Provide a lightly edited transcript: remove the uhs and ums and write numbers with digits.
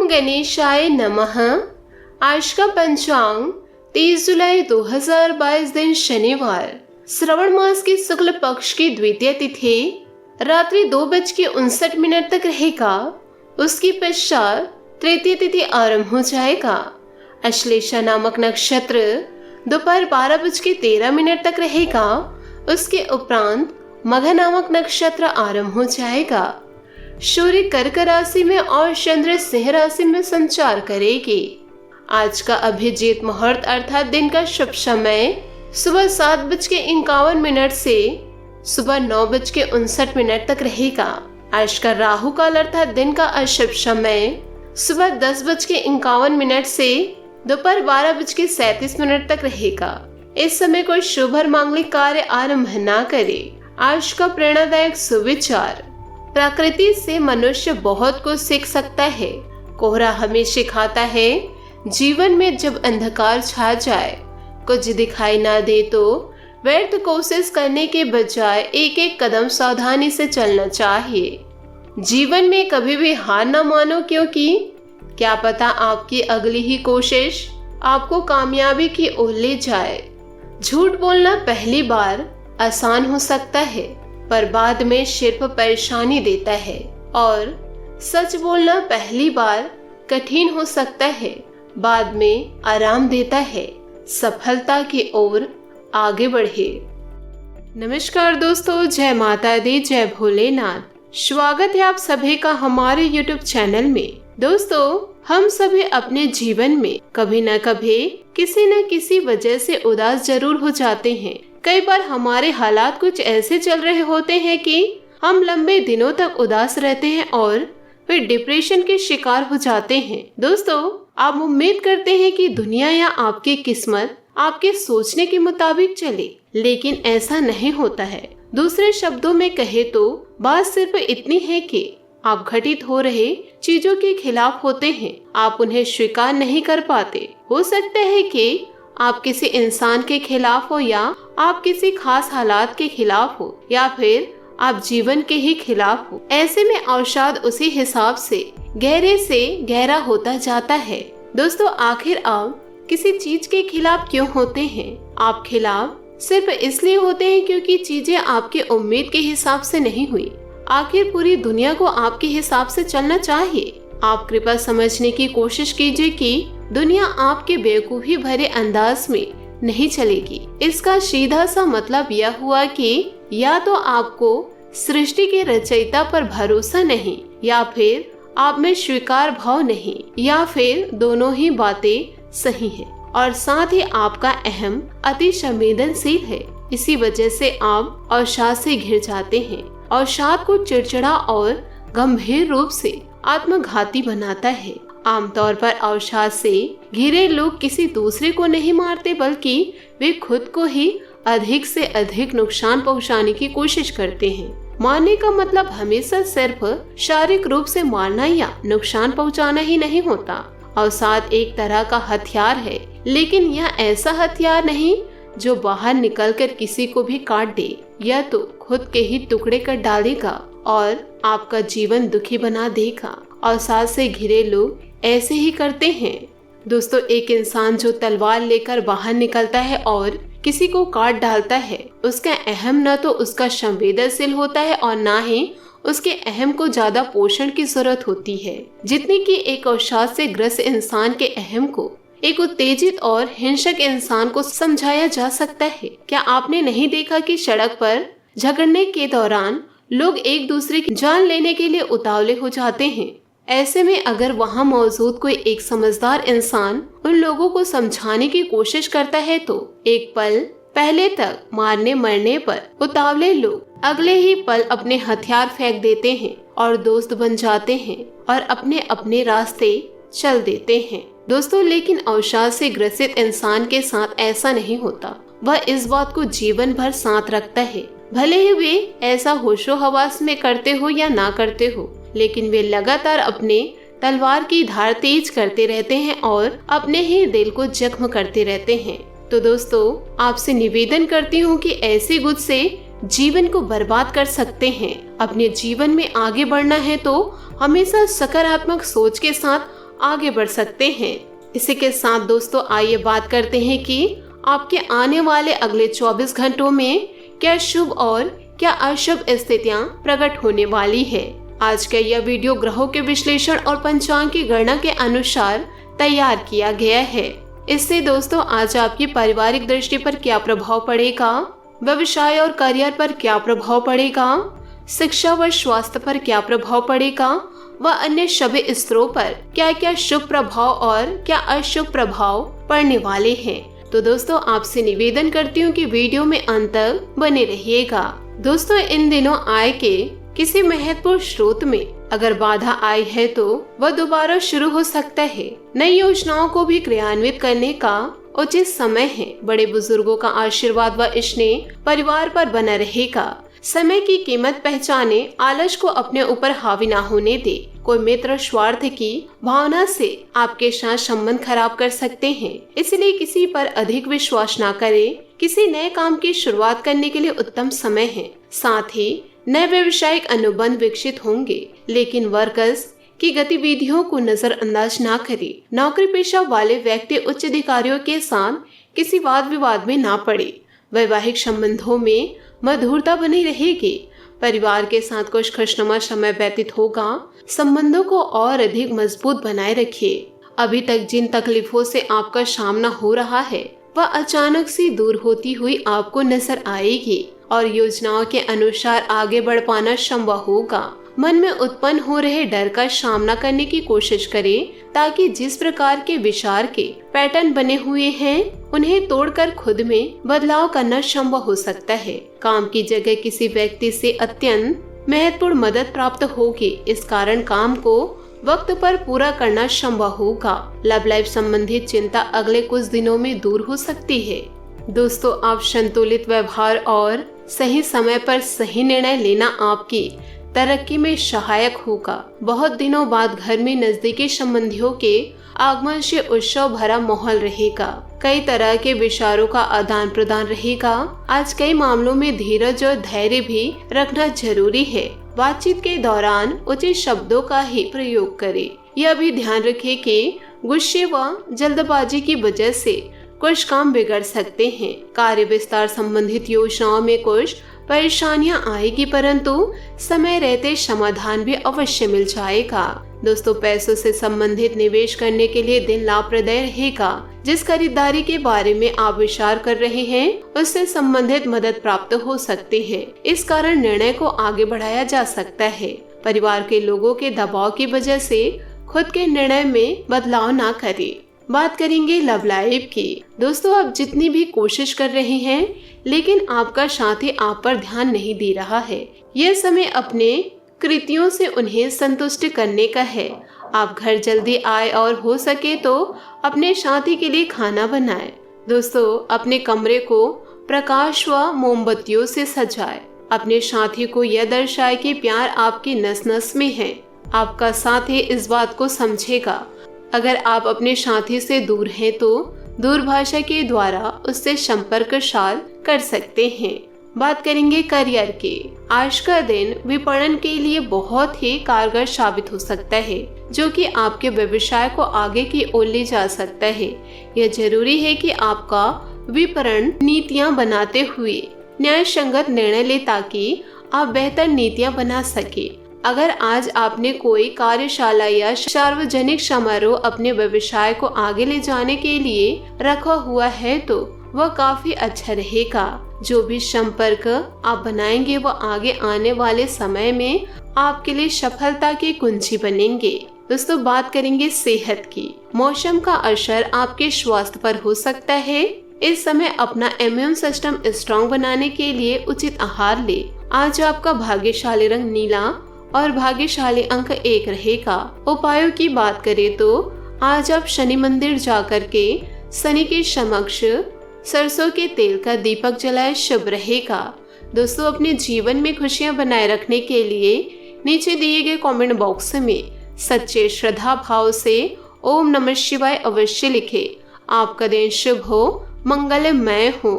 ओम गणेशाय नमः। आज का पंचांग 30 जुलाई 2022 दिन शनिवार, श्रवण मास की शुक्ल पक्ष की द्वितीय तिथि रात्रि 2:59 तक रहेगा। उसकी पश्चात तृतीय तिथि आरंभ हो जाएगा। अश्लेषा नामक नक्षत्र दोपहर 12:13 तक रहेगा। उसके उपरांत मघ नामक नक्षत्र आरंभ हो जाएगा। सूर्य कर्क राशि में और चंद्र सिंह राशि में संचार करेगी। आज का अभिजीत मुहूर्त अर्थात दिन का शुभ समय सुबह 7:51 से सुबह 9:59 तक रहेगा। आज का राहु काल अर्थात दिन का अशुभ समय सुबह 10:51 से दोपहर 12:37 तक रहेगा। इस समय कोई शुभ और मांगलिक कार्य आरंभ न करे। आज का प्रेरणादायक सुविचार, प्रकृति से मनुष्य बहुत कुछ सीख सकता है। कोहरा हमें सिखाता है जीवन में जब अंधकार छा जाए, कुछ दिखाई ना दे तो व्यर्थ कोशिश करने के बजाय एक एक कदम सावधानी से चलना चाहिए। जीवन में कभी भी हार ना मानो, क्योंकि क्या पता आपकी अगली ही कोशिश आपको कामयाबी की ओर ले जाए। झूठ बोलना पहली बार आसान हो सकता है, पर बाद में सिर्फ परेशानी देता है, और सच बोलना पहली बार कठिन हो सकता है, बाद में आराम देता है। सफलता की ओर आगे बढ़े। नमस्कार दोस्तों, जय माता दी, जय भोलेनाथ। स्वागत है आप सभी का हमारे YouTube चैनल में। दोस्तों, हम सभी अपने जीवन में कभी न कभी किसी न किसी वजह से उदास जरूर हो जाते हैं। कई बार हमारे हालात कुछ ऐसे चल रहे होते हैं कि हम लंबे दिनों तक उदास रहते हैं और फिर डिप्रेशन के शिकार हो जाते हैं। दोस्तों, आप उम्मीद करते हैं कि दुनिया या आपकी किस्मत आपके सोचने के मुताबिक चले, लेकिन ऐसा नहीं होता है। दूसरे शब्दों में कहे तो बात सिर्फ इतनी है कि आप घटित हो रहे चीजों के खिलाफ होते हैं। आप उन्हें स्वीकार नहीं कर पाते। हो सकता है कि आप किसी इंसान के खिलाफ हो, या आप किसी खास हालात के खिलाफ हो, या फिर आप जीवन के ही खिलाफ हो। ऐसे में अवसाद उसी हिसाब से गहरा होता जाता है। दोस्तों, आखिर आप किसी चीज के खिलाफ क्यों होते हैं? आप खिलाफ सिर्फ इसलिए होते हैं क्योंकि चीजें आपकी उम्मीद के हिसाब से नहीं हुई। आखिर पूरी दुनिया को आपके हिसाब से चलना चाहिए। आप कृपया समझने की कोशिश कीजिए कि दुनिया आपके बेवकूफी भरे अंदाज में नहीं चलेगी। इसका सीधा सा मतलब यह हुआ कि या तो आपको सृष्टि के रचयिता पर भरोसा नहीं, या फिर आप में स्वीकार भाव नहीं, या फिर दोनों ही बातें सही हैं। और साथ ही आपका अहम अति संवेदनशील है। इसी वजह से आप अवसाद से घिर जाते हैं। अवसाद को चिड़चिड़ा और गंभीर रूप से आत्मघाती बनाता है। आमतौर पर अवसाद से घिरे लोग किसी दूसरे को नहीं मारते, बल्कि वे खुद को ही अधिक से अधिक नुकसान पहुंचाने की कोशिश करते हैं। मारने का मतलब हमेशा सिर्फ शारीरिक रूप से मारना या नुकसान पहुंचाना ही नहीं होता। अवसाद एक तरह का हथियार है, लेकिन यह ऐसा हथियार नहीं जो बाहर निकलकर किसी को भी काट दे, या तो खुद के ही टुकड़े कर डालेगा और आपका जीवन दुखी बना देगा। अवसाद से घिरे लोग ऐसे ही करते हैं। दोस्तों, एक इंसान जो तलवार लेकर बाहर निकलता है और किसी को काट डालता है, उसका अहम न तो उसका संवेदनशील होता है और न ही उसके अहम को ज्यादा पोषण की जरूरत होती है, जितनी कि एक अवसाद से ग्रस्त इंसान के अहम को एक उत्तेजित और हिंसक इंसान को समझाया जा सकता है। क्या आपने नहीं देखा कि सड़क पर झगड़ने के दौरान लोग एक दूसरे की जान लेने के लिए उतावले हो जाते हैं? ऐसे में अगर वहां मौजूद कोई एक समझदार इंसान उन लोगों को समझाने की कोशिश करता है, तो एक पल पहले तक मारने मरने पर उतावले लोग अगले ही पल अपने हथियार फेंक देते हैं और दोस्त बन जाते हैं और अपने अपने रास्ते चल देते हैं। दोस्तों, लेकिन अवसाद से ग्रसित इंसान के साथ ऐसा नहीं होता। वह इस बात को जीवन भर साथ रखता है, भले ही वे ऐसा होशो हवास में करते हो या ना करते हो, लेकिन वे लगातार अपने तलवार की धार तेज करते रहते हैं और अपने ही दिल को जख्म करते रहते हैं। तो दोस्तों, आपसे निवेदन करती हूँ कि ऐसे गुस्से जीवन को बर्बाद कर सकते हैं। अपने जीवन में आगे बढ़ना है तो हमेशा सकारात्मक सोच के साथ आगे बढ़ सकते हैं। इसी के साथ दोस्तों आइए बात करते हैं कि आपके आने वाले अगले 24 घंटों में क्या शुभ और क्या अशुभ स्थितियां प्रकट होने वाली है। आज का यह वीडियो ग्रहों के विश्लेषण और पंचांग की गणना के अनुसार तैयार किया गया है। इससे दोस्तों आज आपकी पारिवारिक दृष्टि पर क्या प्रभाव पड़ेगा, व्यवसाय और करियर पर क्या प्रभाव पड़ेगा, शिक्षा व स्वास्थ्य पर क्या प्रभाव पड़ेगा व अन्य सभी स्तरों पर क्या क्या शुभ प्रभाव और क्या अशुभ प्रभाव पड़ने वाले हैं। तो दोस्तों आपसे निवेदन करती हूँ कि वीडियो में अंत तक बने रहिएगा। दोस्तों इन दिनों आय के किसी महत्वपूर्ण स्रोत में अगर बाधा आई है तो वह दोबारा शुरू हो सकता है। नई योजनाओं को भी क्रियान्वित करने का उचित समय है। बड़े बुजुर्गों का आशीर्वाद व स्नेह परिवार पर बना रहेगा। समय की कीमत पहचाने, आलस को अपने ऊपर हावी ना होने दे। कोई मित्र स्वार्थ की भावना से आपके साथ संबंध खराब कर सकते हैं, इसलिए किसी पर अधिक विश्वास ना करें। किसी नए काम की शुरुआत करने के लिए उत्तम समय है। साथ ही नए व्यवसायिक अनुबंध विकसित होंगे, लेकिन वर्कर्स की गतिविधियों को नजरअंदाज ना करें। नौकरी पेशा वाले व्यक्ति उच्च अधिकारियों के साथ किसी वाद विवाद में ना पड़े। वैवाहिक संबंधों में मधुरता बनी रहेगी। परिवार के साथ कुछ खुशनुमा समय व्यतीत होगा। संबंधों को और अधिक मजबूत बनाए रखिए। अभी तक जिन तकलीफों से आपका सामना हो रहा है वह अचानक से दूर होती हुई आपको नजर आएगी और योजनाओं के अनुसार आगे बढ़ पाना संभव होगा। मन में उत्पन्न हो रहे डर का सामना करने की कोशिश करें, ताकि जिस प्रकार के विचार के पैटर्न बने हुए हैं उन्हें तोड़कर खुद में बदलाव करना संभव हो सकता है। काम की जगह किसी व्यक्ति से अत्यंत महत्वपूर्ण मदद प्राप्त होगी। इस कारण काम को वक्त पर पूरा करना संभव होगा। लव लाइफ संबंधित चिंता अगले कुछ दिनों में दूर हो सकती है। दोस्तों आप संतुलित व्यवहार और सही समय पर सही निर्णय लेना आपकी तरक्की में सहायक होगा। बहुत दिनों बाद घर में नजदीकी संबंधियों के आगमन से उत्सव भरा माहौल रहेगा। कई तरह के विचारों का आदान प्रदान रहेगा। आज कई मामलों में धीरज और धैर्य भी रखना जरूरी है। बातचीत के दौरान उचित शब्दों का ही प्रयोग करें। यह भी ध्यान रखें कि गुस्से व जल्दबाजी की वजह से कुछ काम बिगड़ सकते हैं। कार्य विस्तार संबंधित योजनाओं में कुछ परेशानियां आएगी, परंतु समय रहते समाधान भी अवश्य मिल जाएगा। दोस्तों पैसों से संबंधित निवेश करने के लिए दिन लाभप्रद रहेगा। जिस खरीदारी के बारे में आप विचार कर रहे हैं उससे संबंधित मदद प्राप्त हो सकती है। इस कारण निर्णय को आगे बढ़ाया जा सकता है। परिवार के लोगों के दबाव की वजह से खुद के निर्णय में बदलाव ना करें। बात करेंगे लव लाइफ की। दोस्तों आप जितनी भी कोशिश कर रहे हैं लेकिन आपका साथी आप पर ध्यान नहीं दे रहा है। यह समय अपने कृतियों से उन्हें संतुष्ट करने का है। आप घर जल्दी आए और हो सके तो अपने साथी के लिए खाना बनाएं। दोस्तों अपने कमरे को प्रकाश व मोमबत्तियों से सजाएं। अपने साथी को यह दर्शाए कि प्यार आपकी नस नस में है। आपका साथी इस बात को समझेगा। अगर आप अपने साथी से दूर हैं तो दूरभाषा के द्वारा उससे संपर्क साध कर सकते हैं। बात करेंगे करियर की। आज का दिन विपणन के लिए बहुत ही कारगर साबित हो सकता है, जो कि आपके व्यवसाय को आगे की ओर ले जा सकता है। यह जरूरी है कि आपका विपणन नीतियां बनाते हुए न्याय संगत निर्णय ले, ताकि आप बेहतर नीतियां बना सके। अगर आज आपने कोई कार्यशाला या सार्वजनिक समारोह अपने व्यवसाय को आगे ले जाने के लिए रखा हुआ है तो वह काफी अच्छा रहेगा। जो भी संपर्क आप बनाएंगे वो आगे आने वाले समय में आपके लिए सफलता की कुंजी बनेंगे। दोस्तों बात करेंगे सेहत की। मौसम का असर आपके स्वास्थ्य पर हो सकता है। इस समय अपना इम्यून सिस्टम स्ट्रॉन्ग बनाने के लिए उचित आहार ले। आज आपका भाग्यशाली रंग नीला और भाग्यशाली अंक 1 रहेगा। उपायों की बात करें तो आज आप शनि मंदिर जाकर के शनि के समक्ष सरसों के तेल का दीपक जलाए, शुभ रहेगा। दोस्तों अपने जीवन में खुशियां बनाए रखने के लिए नीचे दिए गए कमेंट बॉक्स में सच्चे श्रद्धा भाव से ओम नमः शिवाय अवश्य लिखें। आपका दिन शुभ हो, मंगलमय हो।